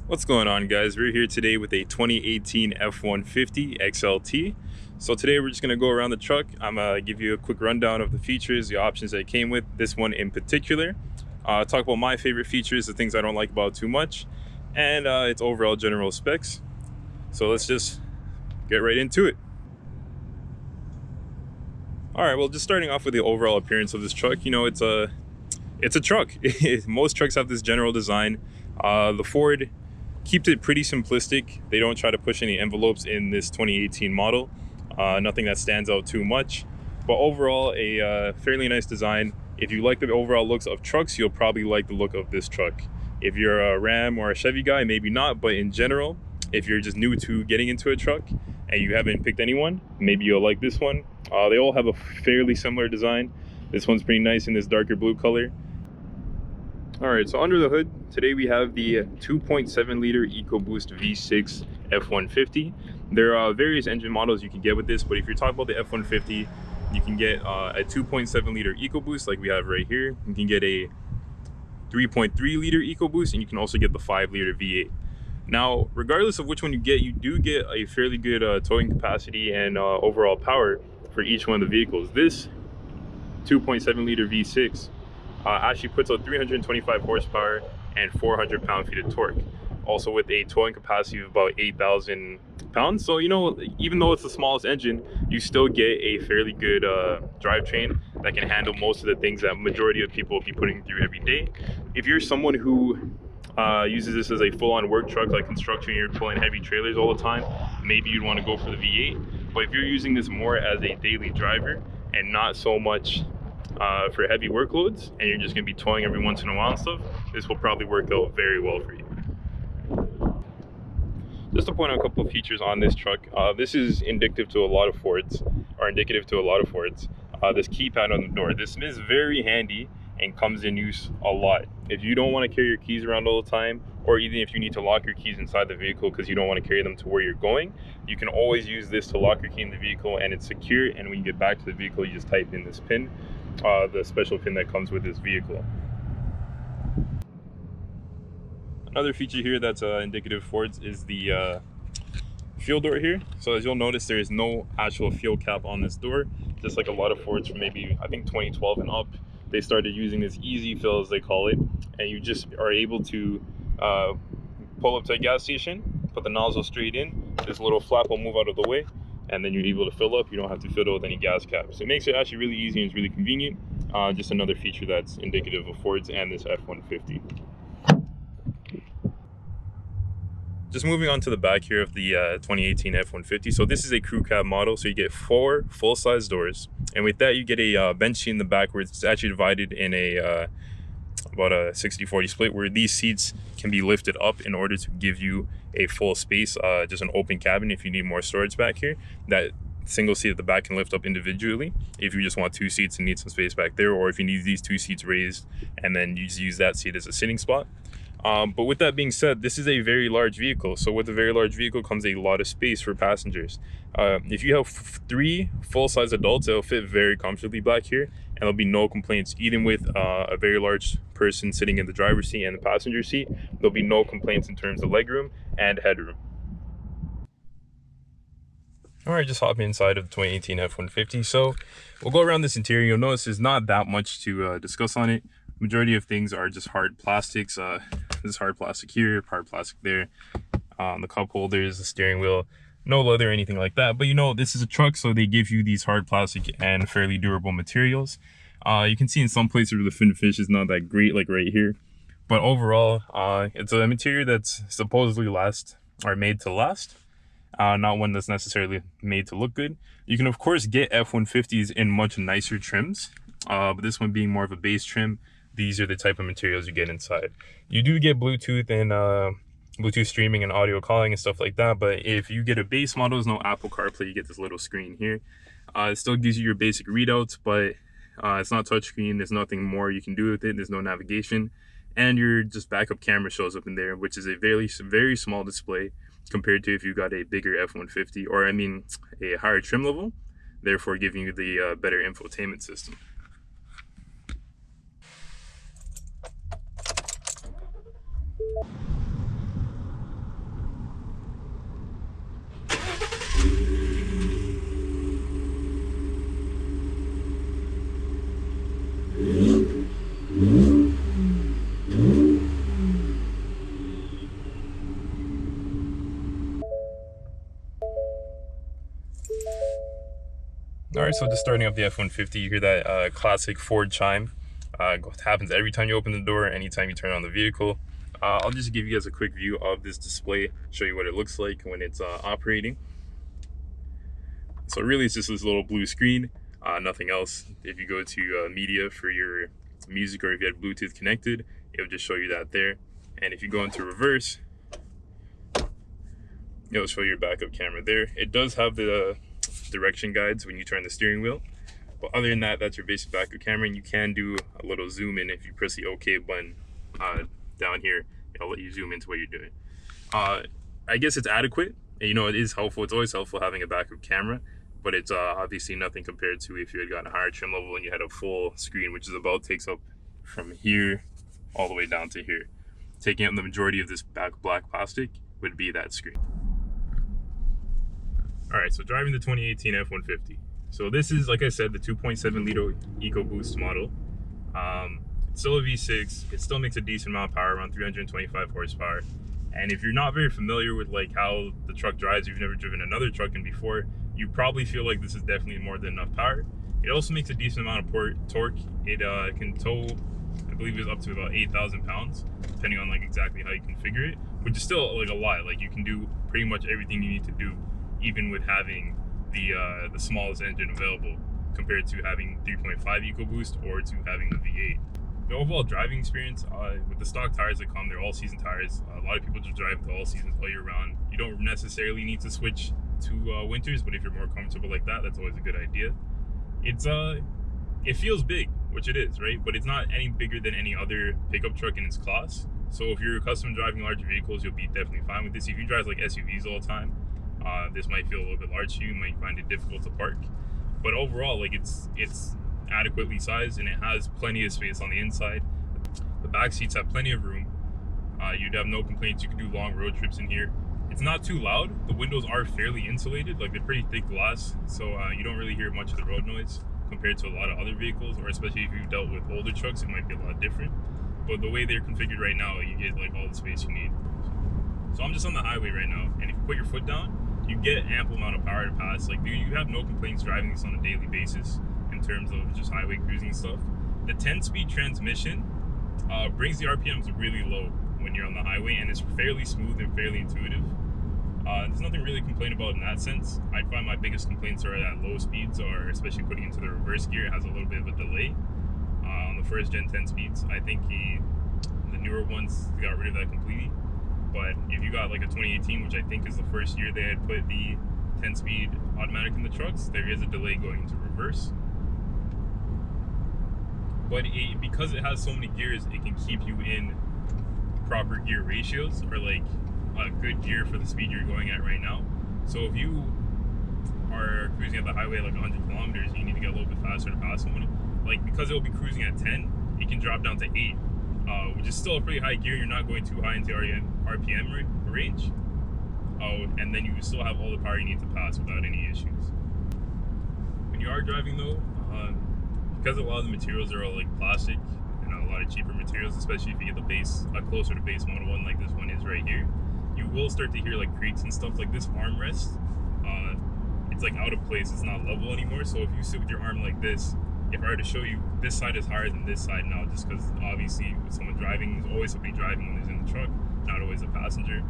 What's going on, guys? We're here today with a 2018 F150 XLT. So today we're just going to go around the truck. I'm going to give you a quick rundown of the features, the options that it came with, this one in particular. Talk about my favorite features, the things I don't like about too much, and its overall general specs. So let's just get right into it. All right, well, just starting off with the overall appearance of this truck, it's a truck. Most trucks have this general design. The Ford keeps it pretty simplistic. They don't try to push any envelopes in this 2018 model. Nothing that stands out too much, but overall a fairly nice design. If you like the overall looks of trucks, you'll probably like the look of this truck. If you're a Ram or a Chevy guy, maybe not, but in general, if you're just new to getting into a truck and you haven't picked anyone, maybe you'll like this one. They all have a fairly similar design. This one's pretty nice in this darker blue color. All right, so under the hood, today we have the 2.7 liter EcoBoost V6 F150. There are various engine models you can get with this, but if you're talking about the F150, you can get a 2.7 liter EcoBoost like we have right here. You can get a 3.3 liter EcoBoost, and you can also get the 5 liter V8. Now, regardless of which one you get, you do get a fairly good towing capacity and overall power for each one of the vehicles. This 2.7 liter V6 actually puts out 325 horsepower and 400 pound-feet of torque, also with a towing capacity of about 8,000 pounds. So, even though it's the smallest engine, you still get a fairly good drivetrain that can handle most of the things that majority of people will be putting through every day. If you're someone who uses this as a full-on work truck, like construction, you're pulling heavy trailers all the time, maybe you'd want to go for the V8. But if you're using this more as a daily driver and not so much for heavy workloads, and you're just going to be towing every once in a while and stuff, this will probably work out very well for you. Just to point out a couple of features on this truck, this is indicative to a lot of Fords. This keypad on the door, this is very handy and comes in use a lot. If you don't want to carry your keys around all the time, or even if you need to lock your keys inside the vehicle because you don't want to carry them to where you're going, you can always use this to lock your key in the vehicle, and it's secure. And when you get back to the vehicle, you just type in this pin, the special pin that comes with this vehicle. Another feature here that's indicative of Fords is the fuel door here. So as you'll notice, there is no actual fuel cap on this door, just like a lot of Fords from maybe, I think, 2012 and up. They started using this easy fill, as they call it, and you just are able to pull up to a gas station, put the nozzle straight in, this little flap will move out of the way, and then you're able to fill up. You don't have to fill it with any gas caps. So it makes it actually really easy and it's really convenient. Just another feature that's indicative of Fords and this F-150. Just moving on to the back here of the 2018 F-150. So this is a crew cab model, so you get 4 full-size doors, and with that you get a bench seat in the back where it's actually divided in a about a 60-40 split, where these seats can be lifted up in order to give you a full space, just an open cabin if you need more storage back here. That single seat at the back can lift up individually if you just want 2 seats and need some space back there, or if you need these 2 seats raised and then you just use that seat as a sitting spot. But with that being said, this is a very large vehicle. So with a very large vehicle comes a lot of space for passengers. If you have 3 full-size adults, it'll fit very comfortably back here, and there'll be no complaints. Even with a very large person sitting in the driver's seat and the passenger seat, there'll be no complaints in terms of legroom and headroom. All right, just hopping inside of the 2018 F-150. So we'll go around this interior. You'll notice there's not that much to discuss on it. Majority of things are just hard plastics. This hard plastic here, hard plastic there. The cup holders, the steering wheel, no leather or anything like that. But this is a truck, so they give you these hard plastic and fairly durable materials. You can see in some places where the finish is not that great, like right here. But overall, it's a material that's supposedly made to last. Not one that's necessarily made to look good. You can of course get F-150s in much nicer trims, but this one being more of a base trim, these are the type of materials you get inside. You do get Bluetooth and Bluetooth streaming and audio calling and stuff like that, but if you get a base model, there's no Apple CarPlay. You get this little screen here. It still gives you your basic readouts, but it's not touchscreen. There's nothing more you can do with it. There's no navigation, and your just backup camera shows up in there, which is a very, very small display compared to if you got a bigger F-150, or a higher trim level, therefore giving you the better infotainment system. All right, so just starting up the F-150, you hear that classic Ford chime. It happens every time you open the door, anytime you turn on the vehicle. I'll just give you guys a quick view of this display, show you what it looks like when it's operating. So really it's just this little blue screen, nothing else. If you go to media for your music, or if you had Bluetooth connected, it'll just show you that there. And if you go into reverse, it'll show your backup camera there. It does have the direction guides when you turn the steering wheel, but other than that, that's your basic backup camera. And you can do a little zoom in if you press the OK button down here. It'll let you zoom into what you're doing. I guess it's adequate. You know, it is helpful. It's always helpful having a backup camera, but it's obviously nothing compared to if you had gotten a higher trim level and you had a full screen, which is about takes up from here all the way down to here. Taking up the majority of this black plastic would be that screen. All right, so driving the 2018 F-150. So this is, like I said, the 2.7 liter EcoBoost model. It's still a V6. It still makes a decent amount of power, around 325 horsepower. And if you're not very familiar with like how the truck drives, you've never driven another truck in before, you probably feel like this is definitely more than enough power. It also makes a decent amount of torque. It can tow, I believe it's up to about 8,000 pounds, depending on like exactly how you configure it, which is still like a lot. Like you can do pretty much everything you need to do, even with having the smallest engine available compared to having 3.5 EcoBoost or to having the V8. The overall driving experience with the stock tires that come, they're all season tires. A lot of people just drive the all seasons all year round. You don't necessarily need to switch to winters, but if you're more comfortable like that, that's always a good idea. It feels big, which it is, right? But it's not any bigger than any other pickup truck in its class. So if you're accustomed to driving larger vehicles, you'll be definitely fine with this. If you drive like SUVs all the time, this might feel a little bit large to you. You might find it difficult to park. But overall, like it's adequately sized, and it has plenty of space on the inside. The back seats have plenty of room. You'd have no complaints. You can do long road trips in here. It's not too loud. The windows are fairly insulated, like they're pretty thick glass, so you don't really hear much of the road noise compared to a lot of other vehicles, or especially if you've dealt with older trucks, it might be a lot different. But the way they're configured right now, you get like all the space you need. So I'm just on the highway right now, and if you put your foot down, you get ample amount of power to pass. Like you have no complaints driving this on a daily basis in terms of just highway cruising and stuff. The 10-speed transmission brings the RPMs really low when you're on the highway, and it's fairly smooth and fairly intuitive. There's nothing really to complain about in that sense. I find my biggest complaints are at low speeds, or especially putting into the reverse gear. It has a little bit of a delay on the first gen 10 speeds. I think the newer ones got rid of that completely. But if you got like a 2018, which I think is the first year they had put the 10-speed automatic in the trucks, there is a delay going into reverse. But because it has so many gears, it can keep you in proper gear ratios, or like a good gear for the speed you're going at right now. So if you are cruising at the highway at like 100 kilometers, you need to get a little bit faster to pass someone. Like because it will be cruising at 10, it can drop down to 8. Which is still a pretty high gear. You're not going too high into RPM range. And then you still have all the power you need to pass without any issues. When you are driving though, because a lot of the materials are all like plastic and a lot of cheaper materials, especially if you get the base, closer to base model one like this one is right here, you will start to hear like creaks and stuff. Like this armrest, it's like out of place, it's not level anymore. So if you sit with your arm like this, if I were to show you, this side is higher than this side now, just because obviously with someone driving, there's always somebody driving when they're in the truck, not always a passenger.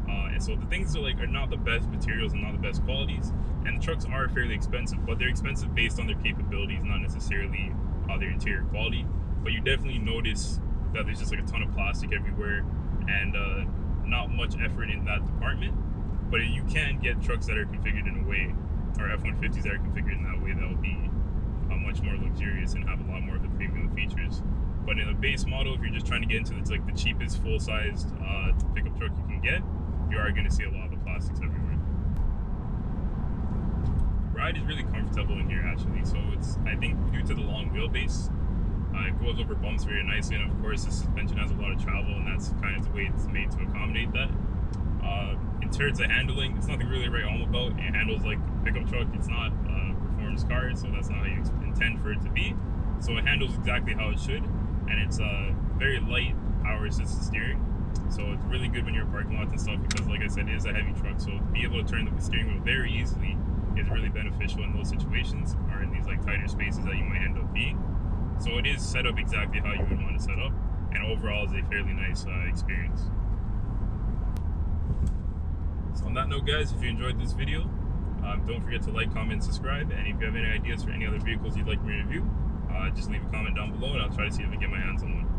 And so the things are not the best materials and not the best qualities, and the trucks are fairly expensive, but they're expensive based on their capabilities, not necessarily their interior quality. But you definitely notice that there's just like a ton of plastic everywhere, and not much effort in that department. But you can get trucks that are configured in a way, or F-150s that are configured in that way, that will be much more luxurious and have a lot more of the premium features. But in a base model, if you're just trying to get into like the cheapest full-sized pickup truck you can get, you are going to see a lot of the plastics everywhere. Ride is really comfortable in here actually, so it's, I think due to the long wheelbase, it goes over bumps very nicely, and of course the suspension has a lot of travel, and that's kind of the way it's made to accommodate that. In terms of handling, it's nothing really to write home about. It handles like a pickup truck. It's not a performance car, so that's not how you intend for it to be. So it handles exactly how it should, and it's very light power assisted steering. So it's really good when you're in parking lots and stuff, because like I said, it is a heavy truck, so to be able to turn the steering wheel very easily is really beneficial. beneficial in those situations, or in these like tighter spaces that you might end up being. So it is set up exactly how you would want to set up, and overall is a fairly nice experience. So on that note, guys, if you enjoyed this video, don't forget to like, comment, subscribe, and if you have any ideas for any other vehicles you'd like me to review, just leave a comment down below and I'll try to see if I can get my hands on one.